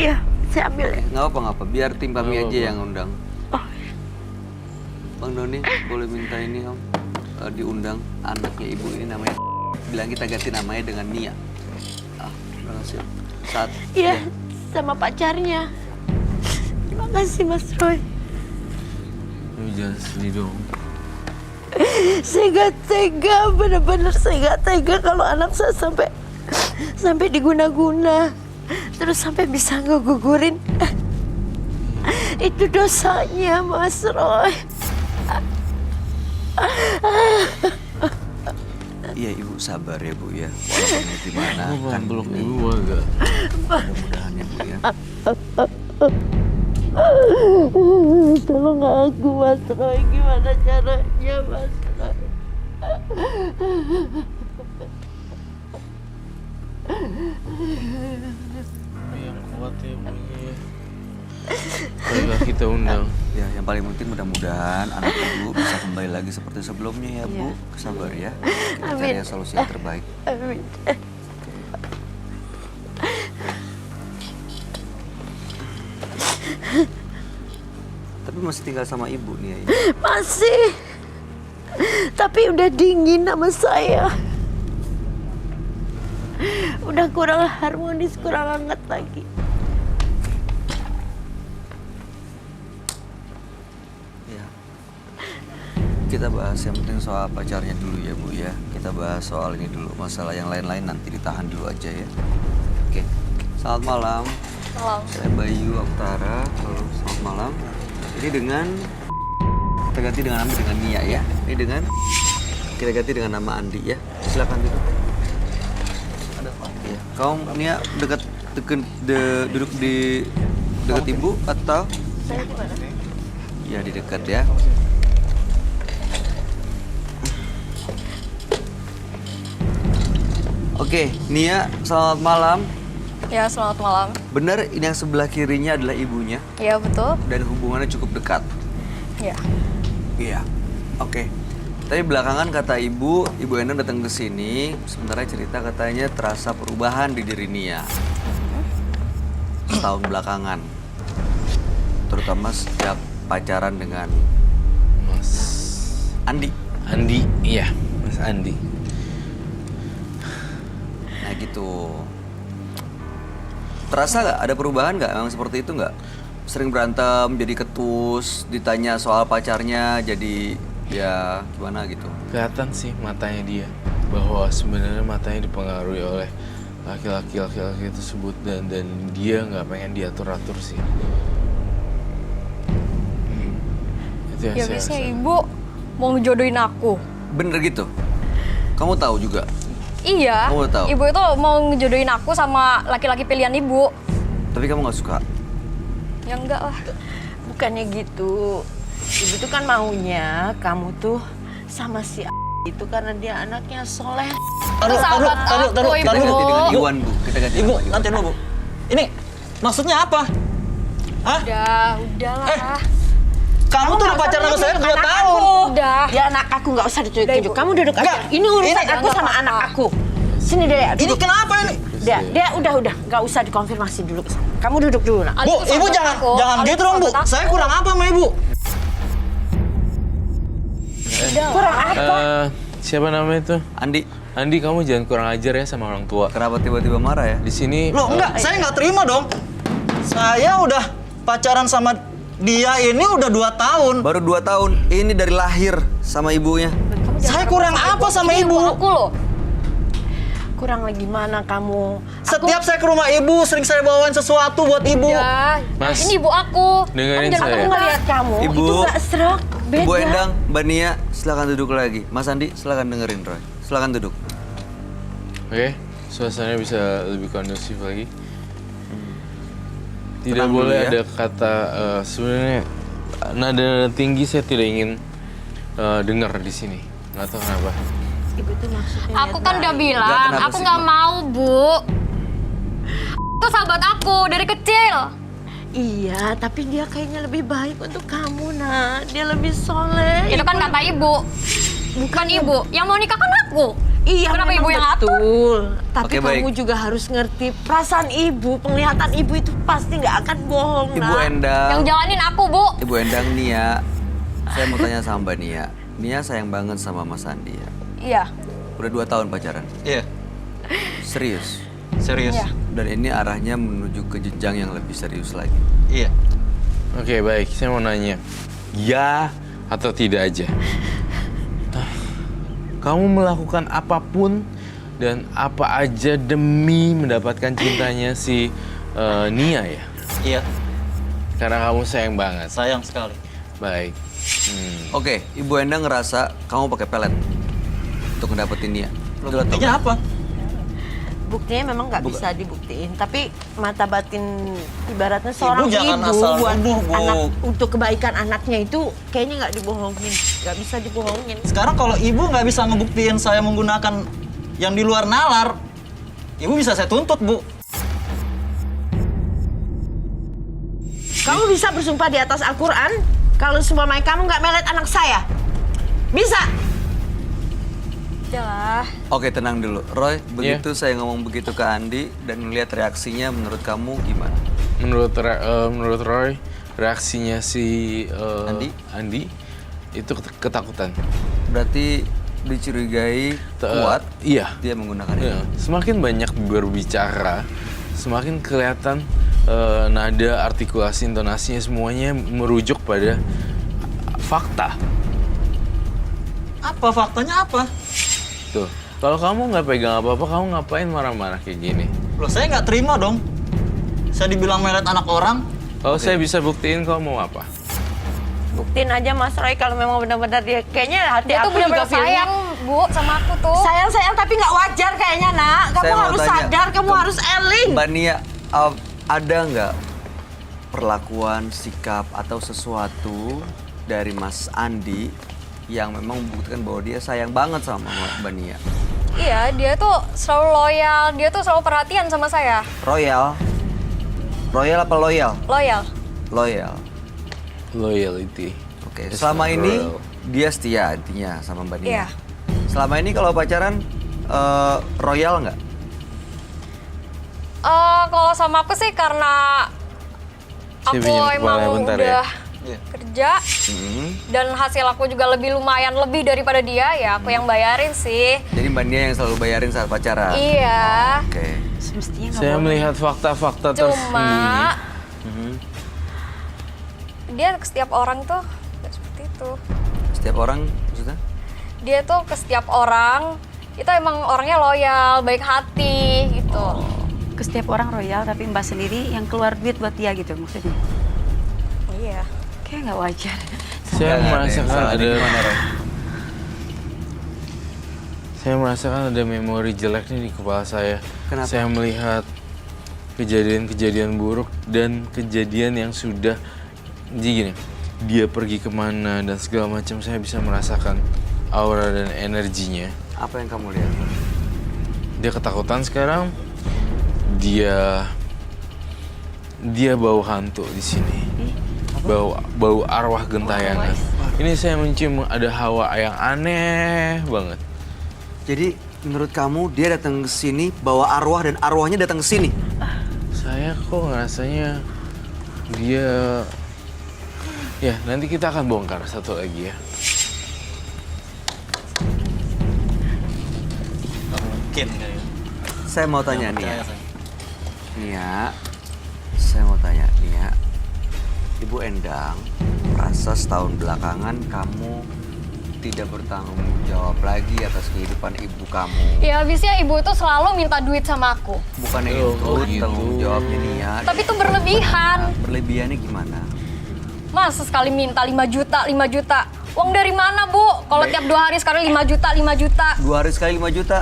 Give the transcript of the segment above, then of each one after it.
Iya, saya ambil ya. Nggak apa-apa, biar tim kami aja yang undang. Oh. Bang Doni, boleh minta ini Om? Diundang anaknya ibu ini namanya. Bilang kita ganti namanya dengan Nia. Terima kasih Om. Iya, sama pacarnya. Terima kasih Mas Roy. Jangan sedih dong. Saya gak tega, bener-bener saya gak tega kalau anak saya sampai diguna-guna. Terus sampai bisa ngegugurin. Itu dosanya Mas Roy. Iya Ibu, sabar ya Bu ya. Walaupun gimana kan peluk ini. ibu agak. Mudah-mudahan ya Bu ya. Tolong aku Mas Roy, gimana caranya Mas Roy? Yang kuat ya ibunya ya. Baiklah kita undang. Ya, yang paling penting mudah-mudahan anak Ibu bisa kembali lagi seperti sebelumnya ya Bu. Sabar ya. Kita cari Amin. solusi yang terbaik. Amin. Tapi masih tinggal sama Ibu nih ya. Masih. Tapi udah dingin sama saya. Udah kurang harmonis, kurang hangat lagi. Ya. Kita bahas yang penting soal pacarnya dulu ya Bu ya. Kita bahas soal ini dulu. Masalah yang lain-lain nanti ditahan dulu aja ya. Oke. Selamat malam. Malam. Saya Bayu Aktara. Halo, selamat malam. Ini dengan kita ganti dengan nama dengan Nia ya. Ini dengan kita ganti dengan nama Andi ya. Silakan duduk. Ada Pak. Ya. Kau Nia duduk di dekat Ibu atau? Saya di mana? Ya di dekat ya. Oke, Nia, selamat malam. Ya, selamat malam. Benar ini yang sebelah kirinya adalah ibunya Ya, betul. dan hubungannya cukup dekat. Ya. Iya. Oke. Tapi belakangan kata Ibu Endang datang ke sini, sebenarnya cerita katanya terasa perubahan di diri Nia. Setahun belakangan. Terutama sejak pacaran dengan Mas Andi. Andi, iya, Mas Andi. Nah gitu. Terasa nggak ada perubahan nggak? Emang seperti itu nggak? Sering berantem, jadi ketus, ditanya soal pacarnya, jadi ya gimana gitu. Kelihatan sih matanya dia bahwa sebenarnya matanya dipengaruhi oleh laki-laki tersebut dan dia nggak pengen diatur-atur sih. Itu yang Ya, saya biasanya rasa. ibu mau ngejodohin aku. Bener gitu? Kamu tahu juga? Iya. Kamu tahu? Ibu itu mau ngejodohin aku sama laki-laki pilihan ibu. Tapi kamu nggak suka? Ya enggak lah. Bukannya gitu. Ibu tuh kan maunya kamu tuh sama si itu karena dia anaknya soleh. Itu sahabat aku, Kita ganti ibu. dengan Iwan Bu. Kita ganti Ibu, nama Iwan. nanti dulu, Bu. Ini maksudnya apa? Hah? Udahlah. Kamu tuh udah pacaran sama saya 2 tahun. Udah. Dia anak aku, nggak usah ditunjuk-tunjuk. Ibu. Kamu duduk aja. Enggak. Ini urusan Ini aku nggak sama apa-apa. anak aku. Sini deh, Ini duduk. kenapa ini? Dia udah, nggak usah dikonfirmasi dulu ke sana. Kamu duduk dulu, nak. Bu, itu Ibu sahabat jangan aku. jangan Ali gitu itu dong, Bu. sahabat aku. Saya kurang apa sama Ibu? Kurang apa? Siapa namanya itu? Andi, Andi, kamu jangan kurang ajar ya sama orang tua. kenapa tiba-tiba marah ya? Di sini Loh, enggak, saya nggak terima dong. Saya udah pacaran sama dia ini udah 2 tahun. Baru 2 tahun, ini dari lahir sama ibunya. Saya kurang apa sama Ini Ibu? aku loh. Kurang lagi mana kamu? Setiap saya ke rumah Ibu, sering saya bawain sesuatu buat Ibu. Ya, Mas, ini ibu aku. dengerin Kamu jangan saya. Aku ngeliat kamu, Ibu. itu nggak stroke. Beda. Bu Endang, Mbak Nia, silakan duduk lagi. Mas Andi, silakan dengerin Roy. Silakan duduk. Oke, suasananya bisa lebih kondusif lagi. Tidak Tenang dulu boleh ya. ada kata sebenarnya nada tinggi saya tidak ingin dengar di sini. Nggak tahu kenapa. Ibu tuh maksudnya Aku kan udah bilang, kenapa aku sih, nggak Bu? mau, Bu. Itu sahabat aku dari kecil. Iya, tapi dia kayaknya lebih baik untuk kamu, nak. Dia lebih soleh. Itu kan kata ibu. Bukan ibu. Yang mau nikah kan aku. Iya, Kenapa memang ibu yang atur? betul. Tapi Oke, baik. kamu juga harus ngerti perasaan ibu, penglihatan ibu itu pasti nggak akan bohong, Ibu Nak. Endang. Yang jalanin aku, Bu. Ibu Endang Nia, saya mau tanya sama Mbak Nia. Nia sayang banget sama Mas Andi ya. Iya. Udah 2 tahun pacaran. Iya, Serius. serius. Iya. Dan ini arahnya menuju ke jenjang yang lebih serius lagi. Iya. Oke, baik. Saya mau nanya. Ya atau tidak aja? Kamu melakukan apapun dan apa aja demi mendapatkan cintanya si Nia ya? Iya, Karena kamu sayang banget. sayang sekali. Baik. Oke, Ibu Endang ngerasa kamu pakai pelet untuk ngedapetin Nia. Betul atau Buktinya enggak? apa? Buktinya memang nggak bisa dibuktiin, tapi mata batin ibaratnya seorang jangan ibu asal buat nuduh, Bu. anak untuk kebaikan anaknya itu kayaknya nggak dibohongin, nggak bisa dibohongin. Sekarang kalau ibu nggak bisa ngebuktiin saya menggunakan yang di luar nalar, ibu bisa saya tuntut, Bu. Kamu bisa bersumpah di atas Al-Quran kalau seumpamanya kamu nggak melet anak saya, bisa? Udah lah. Oke, tenang dulu. Roy, begitu saya ngomong begitu ke Andi dan melihat reaksinya, menurut kamu gimana? Menurut Roy, reaksinya si Andi itu ketakutan. Berarti dicurigai kuat Iya. dia menggunakan Iya. itu. Semakin banyak berbicara, semakin kelihatan nada, artikulasi, intonasinya semuanya merujuk pada fakta. Apa faktanya apa? Tuh, kalau kamu nggak pegang apa-apa, kamu ngapain marah-marah kayak gini? Loh, saya nggak terima dong. Saya dibilang melet anak orang. Kalau saya bisa buktiin, kamu mau apa? Buktiin aja Mas Roy kalau memang benar-benar dia kayaknya hati Dia tuh aku juga bener-bener feelnya sayang, Bu, sama aku tuh. sayang tapi nggak wajar kayaknya, Nak. Kamu Saya mau harus tanya sadar, kamu ke harus eling. Mbak Nia, ada nggak perlakuan, sikap, atau sesuatu dari Mas Andi yang memang membuktikan bahwa dia sayang banget sama Mbak Nia? Iya, dia tuh selalu loyal, dia tuh selalu perhatian sama saya. Royal? Royal apa loyal? Loyal. Loyal. Loyalty. Oke, It's selama not ini royal. dia setia intinya sama Mbak Nia. Iya. Selama ini kalau pacaran royal nggak? Kalau sama aku sih karena Saya aku pinjam kepalanya emang bentar udah Iya. kerja Hmm. dan hasil aku juga lumayan lebih daripada dia, ya aku yang bayarin sih. Jadi Mbak Nia yang selalu bayarin saat pacaran? Iya. Oke. Semestinya nggak Saya boleh. melihat fakta-fakta tersembunyi. Cuma Mhm. dia ke setiap orang tuh nggak seperti itu. Setiap orang maksudnya? Dia tuh ke setiap orang itu emang orangnya loyal, baik hati gitu. Ke setiap orang royal, tapi Mbak sendiri yang keluar duit buat dia gitu maksudnya. Iya. Kayak nggak wajar. Saya Nggak merasakan yang salah. ada Gimana, Roy? Saya merasakan ada memori jelek nih di kepala saya. Kenapa? Saya melihat kejadian-kejadian buruk dan kejadian yang sudah jadi gini. Dia pergi kemana dan segala macam, saya bisa merasakan aura dan energinya. Apa yang kamu lihat? Dia ketakutan sekarang. Dia bau hantu di sini. Bau arwah gentayangan. Ini saya mencium ada hawa yang aneh banget. Jadi menurut kamu dia datang ke sini bawa arwah dan arwahnya datang ke sini? Saya kok ngerasanya dia... Ya, nanti kita akan bongkar satu lagi ya. Nggak mungkin kayaknya. Saya mau tanya Nggak Nia. percaya saya. Nia, saya mau tanya Nia. Ibu Endang merasa setahun belakangan kamu tidak bertanggung jawab lagi atas kehidupan ibu kamu. Ya habisnya ibu itu selalu minta duit sama aku. Bukannya Oh, itu gitu. tanggung jawabnya Nia. Tapi itu berlebihan. Berlebihannya gimana? Masa sekali minta 5 juta, 5 juta. Uang dari mana, Bu? Kalau tiap 2 hari sekali 5 juta, 5 juta. 2 hari sekali 5 juta?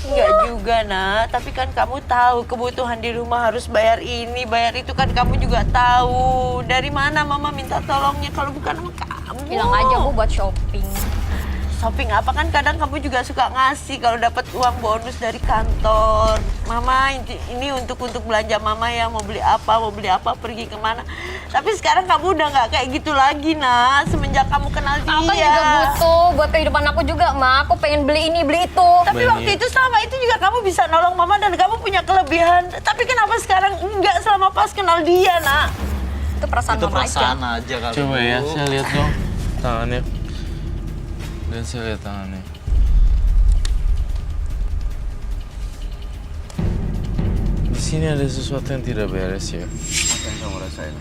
Enggak juga, Nak. Tapi kan kamu tahu kebutuhan di rumah harus bayar ini, bayar itu kan kamu juga tahu. Dari mana Mama minta tolongnya kalau bukan sama kamu? Bilang aja Bu buat shopping. shopping apa kan kadang kamu juga suka ngasih kalau dapat uang bonus dari kantor. Mama ini untuk belanja mama ya, mau beli apa, pergi kemana. Tapi sekarang kamu udah nggak kayak gitu lagi, Nak. Semenjak kamu kenal dia. Aku juga butuh buat kehidupan aku juga, Ma. Aku pengen beli ini, beli itu. Tapi waktu itu selama itu juga kamu bisa nolong mama dan kamu punya kelebihan. Tapi kenapa sekarang enggak selama pas kenal dia, Nak? Itu perasaan Itu mama perasaan aja. aja kali. Coba ya, Bu. saya lihat dong tangannya. Dan saya lihat tangannya. Di sini ada sesuatu yang tidak beres ya. Apa yang kamu rasain?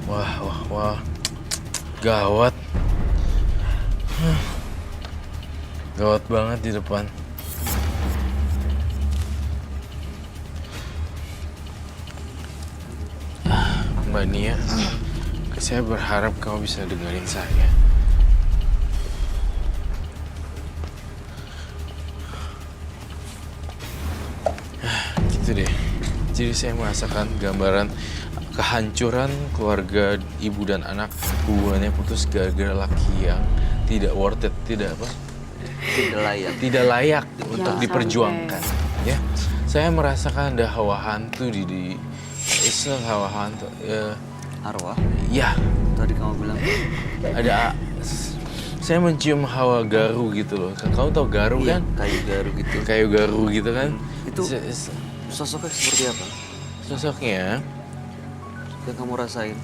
Wah. Gawat. Gawat banget di depan. Mbak Nia, saya berharap kamu bisa dengerin saya. Gitu deh. Jadi saya merasakan gambaran kehancuran keluarga ibu dan anak, hubungannya putus gara-gara laki yang tidak worth it, tidak apa? Tidak layak untuk diperjuangkan. Ya, saya merasakan ada hawa hantu di istilah hawa hantu. Arwah? Ya, Tadi kamu bilang ada. Saya mencium hawa garu gitu loh. Kamu tahu garu iya, kan? kayu garu gitu. Kayu garu gitu kan? Itu sosoknya seperti apa Sosoknya, yang kamu rasain?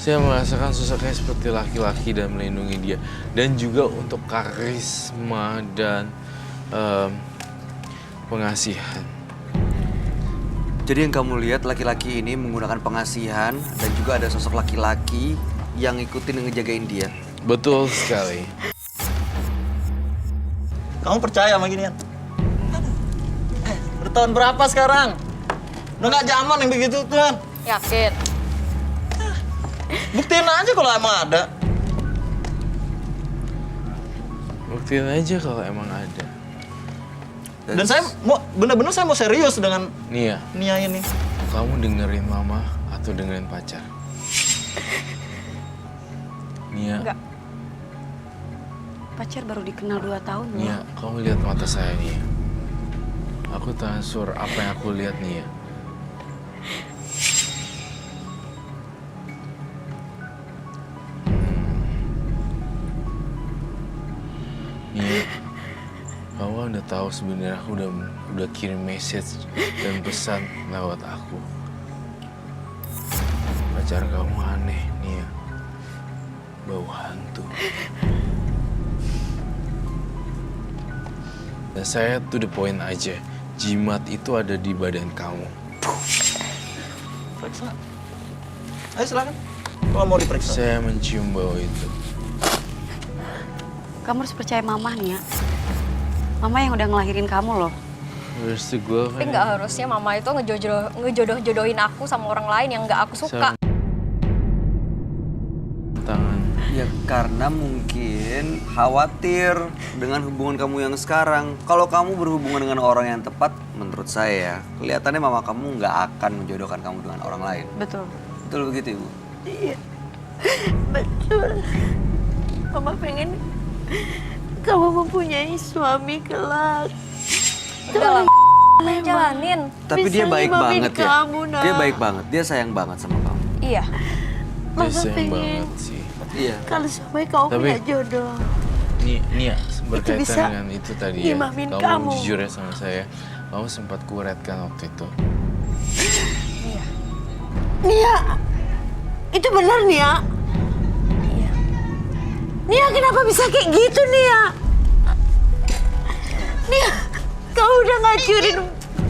saya merasakan sosoknya seperti laki-laki dan melindungi dia. Dan juga untuk karisma dan pengasihan. Jadi yang kamu lihat laki-laki ini menggunakan pengasihan dan juga ada sosok laki-laki yang ngikutin dan ngejagain dia. Betul sekali. Kamu percaya sama ginian? Udah tahun berapa sekarang? Udah nggak zaman yang begitu tuh. Yakin? Buktiin aja kalau emang ada. Buktiin aja kalau emang ada. Dan saya mau bener-bener saya mau serius dengan Nia, Nia ini. kamu dengerin mama atau dengerin pacar? Nia, Enggak. Pacar baru dikenal 2 tahun loh. Nia, kamu lihat mata saya Nia. Aku transfer apa yang aku lihat Nia. Nia, kamu udah tahu sebenarnya aku udah kirim message dan pesan lewat aku. Pacar kamu aneh Nia, bau hantu. Dan saya to the point aja, jimat itu ada di badan kamu. Periksa. Ayo silakan. Kalau mau diperiksa. Saya mencium bau itu. Kamu harus percaya mama nih ya. Mama yang udah ngelahirin kamu loh. Where's the glove? Tapi nggak harusnya mama itu ngejodoh-jodohin aku sama orang lain yang nggak aku suka. Tangan. Ya karena mungkin khawatir dengan hubungan kamu yang sekarang. Kalau kamu berhubungan dengan orang yang tepat, menurut saya kelihatannya mama kamu nggak akan menjodohkan kamu dengan orang lain. Betul. Betul begitu, Ibu? Iya, betul. Mama pengen kamu mempunyai suami kelak. Udah lah, jalanin. Tapi dia Bisa baik ngimamin banget ya. kamu, Nak. Dia baik banget. Dia sayang banget sama kamu. Iya. Mama Dia sayang pengen banget sih. Iya. kalau sampai kamu Tapi- punya jodoh. Nia, berkaitan bisa dengan itu tadi ya. ngimamin Kamu kamu. jujur ya sama saya. Kamu sempat kuret kan waktu itu. Nia, itu benar Nia? Iya. Nia kenapa bisa kayak gitu Nia? Nia, kau udah ngancurin.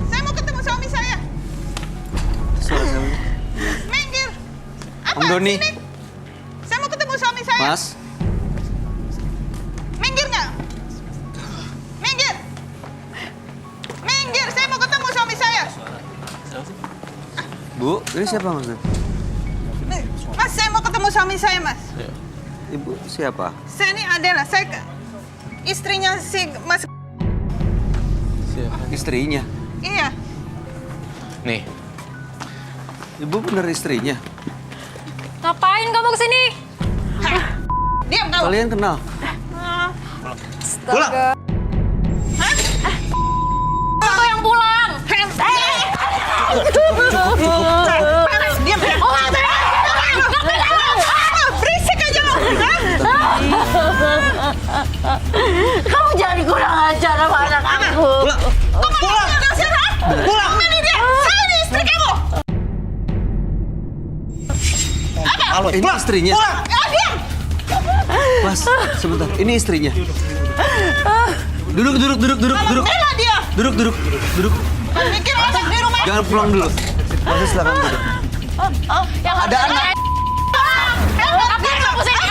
Saya mau ketemu suami saya. Suara siapa? Minggir. Om Doni. Sini. Saya mau ketemu suami saya. Mas, Minggir nggak? Minggir. Minggir. Saya mau ketemu suami saya. Bu, ini siapa maksudnya? Mas, saya mau ketemu suami saya, Mas. Ibu siapa? Saya ini Adela. Saya istrinya si Mas. Siapa? Istrinya. Iya. Nih, Ibu bener istrinya? Ngapain kamu kesini? Diam kau. Kalian kenal? Pulang. Aku yang pulang. Panas, diam. Berisik aja lo. Kamu jangan kurang ajar sama anak aku. Pulang. Pulang. Pulang. Mana dia? Saya ini istri kamu. Halo, ini istrinya. Pulang. Diam. Mas, sebentar. Ini istrinya. Duduk. Bela dia. Duduk. Mikir otak di rumah. Jangan pulang dulu. Mas, silakan duduk. Yang Ada anak. Ngapain kamu sini?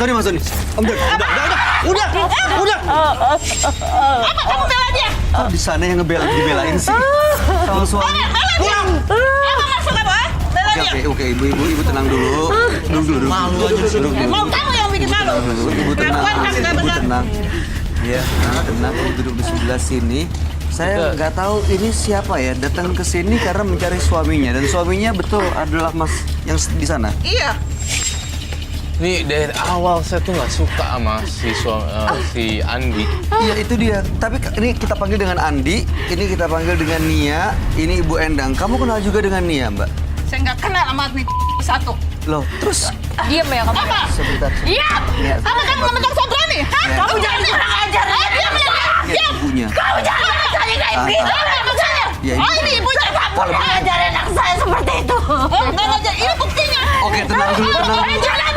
Mas Sony. Udah. Apa kamu bela dia? Kok di sana yang dibelain sih? Sama suami. Pulang. Apa maksud kamu? Bela dia. Oke, ibu tenang dulu. Duduk. Mau kamu yang bikin malu. Ibu tenang. Kelakuan kamu nggak Ibu benar. tenang. Ya, tenang. Ibu duduk di sebelah sini. Saya nggak tahu ini siapa ya datang ke sini karena mencari suaminya dan suaminya betul adalah Mas yang di sana. Iya. Nih dari awal saya tuh nggak suka sama si Andi. Iya itu dia. Tapi ini kita panggil dengan Andi, ini kita panggil dengan Nia, ini Ibu Endang. Kamu kenal juga dengan Nia, Mbak? Saya nggak kenal sama nih satu. Loh, terus Diem ya kamu. Apa? sebentar. Iya. Nia, Apa kamu nggak mencari Sobrani? Hah? Ya. Kamu jangan kurang ajar. Diam. Lihat ibunya. Kamu jangan ngajarin kayak Ah, gitu. Apa maksudnya? Ya, Oh ini ibunya. Kamu ngajarin anak saya seperti itu. Oh nggak ngajar. Ini buktinya. Oke, tenang dulu, tenang dulu. Jangan